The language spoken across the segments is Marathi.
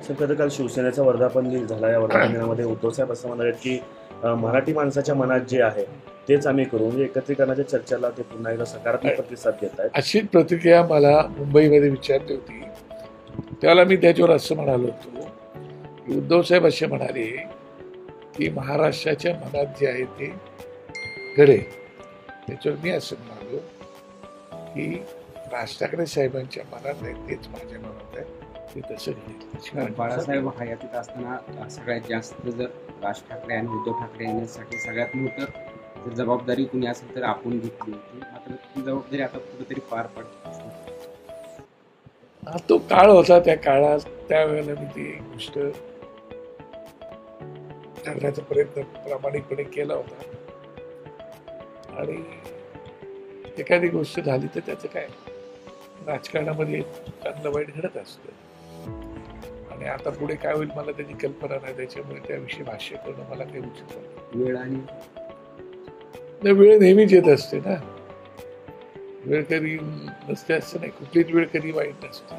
सर काल शिवसेनेचा वर्धापन दिन झाला. या वर्धापन दिनामध्ये उद्धव साहेब असं म्हणाले की मराठी माणसाच्या मनात जे आहे तेच आम्ही करू, म्हणजे एकत्रीकरणाच्या चर्चेला ते पुन्हा एकदा सकारात्मक प्रतिसाद देत आहेत. अशीच प्रतिक्रिया मला मुंबईमध्ये विचारली होती. त्यावेळेला मी त्याच्यावर असं म्हणालो होतो की उद्धव साहेब असे म्हणाले की महाराष्ट्राच्या मनात जे आहे ते घडे. त्याच्यावर मी असं म्हणालो की राज ठाकरे साहेबांच्या मनात नाही तेच माझ्या मनात आहे, ते तसं घडेल. बाळासाहेब हयातीत असताना सगळ्यात जास्त जर राज ठाकरे आणि उद्धव ठाकरे यांच्यासाठी सगळ्यात मोठं जर जबाबदारी कुणी असेल तर आपण घेतली होती, मात्र ती जबाबदारी आता कुठेतरी पार पडते. हा तो काळ होता. त्या काळात त्यावेळेला मी ती गोष्ट करण्याचा प्रयत्न प्रामाणिकपणे केला होता. आणि एखादी गोष्ट झाली तर त्याचं काय, राजकारणामध्ये चांगलं वाईट घडत असतं. आणि आता पुढे काय होईल मला त्याची कल्पना नाही, त्याच्यामुळे त्याविषयी भाष्य करणं मला काही उचित नाही. वेळ आणि वेळ नेहमीच येत असते ना, वेळ कधी नसते असं नाही, कुठलीच वेळ कधी वाईट नसते.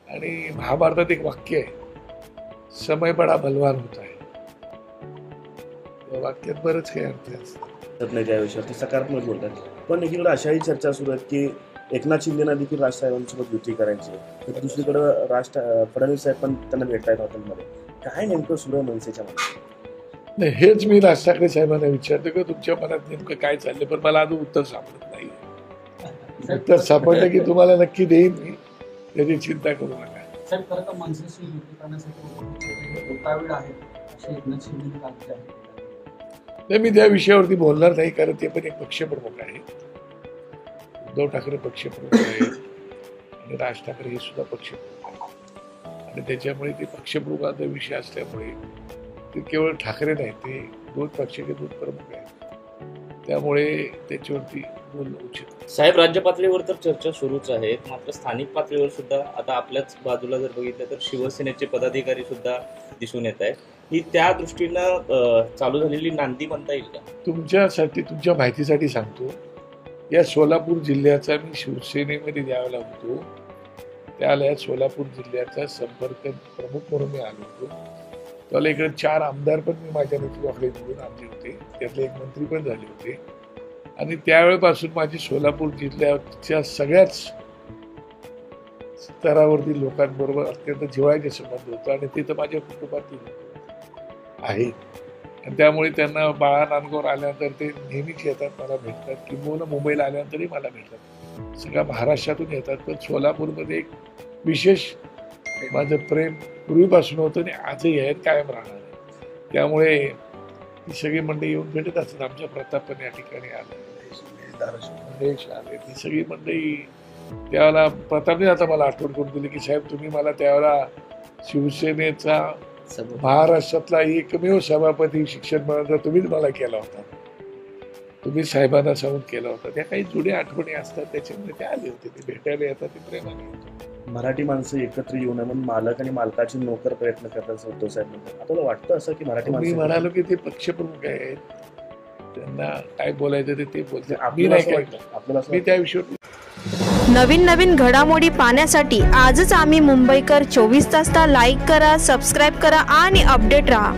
आणि महाभारतात एक वाक्य आहे, समय बडा बलवान होता है. या वाक्यात बरंच काही अर्थ असतात नाही त्या विषयावर ते सकारात्मक बोलतात. पण एकीकडे अशाही चर्चा सुरू आहेत की एकनाथ शिंदेना देखील राज साहेबांसोबत युती करायची, तर दुसरीकडे फडणवीस साहेब पण त्यांना भेटतायत हॉटेलमध्ये. काय नेमकं सुरू आहे मनसेच्या मनात? नाही, हेच मी राज ठाकरे साहेबांना विचारतो की तुमच्या मनात नेमकं काय चाललंय, पण मला अजून उत्तर सापडत नाही. उत्तर सापडलं की तुम्हाला नक्की देईन मी, त्याची चिंता करू नका. साहेब खरं तर मनसेशी युती करण्यासाठी वेळ आहे असे एकनाथ शिंदे काढले आहे. नाही, मी त्या विषयावरती बोलणार नाही, कारण ते पण एक पक्षप्रमुख आहे. उद्धव ठाकरे पक्षप्रमुख आहेत आणि राज ठाकरे हे सुद्धा पक्षप्रमुख आहेत. आणि त्याच्यामुळे ते पक्षप्रमुखाचा विषय असल्यामुळे ते केवळ ठाकरे नाही, ते दोन पक्षाचे दोन प्रमुख आहेत. त्यामुळे त्याच्यावरती बोलणं उचित. साहेब, राज्य पातळीवर तर चर्चा सुरूच आहे, मात्र स्थानिक पातळीवर सुद्धा आता आपल्याच बाजूला जर बघितलं तर शिवसेनेचे पदाधिकारी सुद्धा दिसून येत आहेत. ही त्या दृष्टीनं चालू झालेली नांदी म्हणता येईल का? तुमच्यासाठी, तुमच्या माहितीसाठी सांगतो, या सोलापूर जिल्ह्याचा मी शिवसेनेमध्ये ज्यावेळेला होतो त्यावेळेला या सोलापूर जिल्ह्याचा संपर्क प्रमुख म्हणून मी आलो होतो. त्यावेळेला इकडे 4 आमदार पण मी माझ्या नेतृत्वाखाली निवडून आणले होते, त्यातले एक मंत्री पण झाले होते. आणि त्यावेळेपासून माझी सोलापूर जिल्ह्याच्या सगळ्याच स्तरावरती लोकांबरोबर अत्यंत जिव्हाळ्याचे संबंध होतो. आणि ते तर माझ्या कुटुंबातील आहेत. आणि त्यामुळे त्यांना बाळा नांदगावर आल्यानंतर ते नेहमीच येतात, मला भेटतात. किंवा मुंबईला आल्यानंतरही मला भेटतात. सगळ्या महाराष्ट्रातून येतात. पण सोलापूरमध्ये एक विशेष माझं प्रेम पूर्वीपासून होतं आणि आजही आहे, कायम राहणार आहे. त्यामुळे ही सगळी मंडळी येऊन भेटत असतात. आमच्या प्रताप पण या ठिकाणी आले, देश आले. ती सगळी मंडळी त्यावेळेला प्रतापने आता मला आठवण करून दिली की साहेब, तुम्ही मला त्यावेळेला शिवसेनेचा महाराष्ट्रातला एकमेव सभापती शिक्षण मंडळाचा तुम्हीच मला केला होता, तुम्ही साहेबांना सांगून केला होता. त्या काही जुन्या आठवणी असतात, त्याच्यामुळे ते आले होते, ते भेटायला येतात, ते प्रेमाने येतात. मराठी माणसं एकत्र येऊ नये म्हणून मालक आणि मालकाची नोकर प्रयत्न करतात उद्धव साहेब म्हणतात. आपल्याला वाटतं असं की मराठी मी माणसं म्हणालो की ते पक्षप्रमुख आहेत, त्यांना काय बोलायचं ते बोलते, आम्ही नाही काय. आपल्याला मी त्या विषयावर नवीन घडामोडी पाहण्यासाठी आजच आम्ही मुंबईकर 24 तासला लाईक करा, सबस्क्राईब करा आणि अपडेट रहा.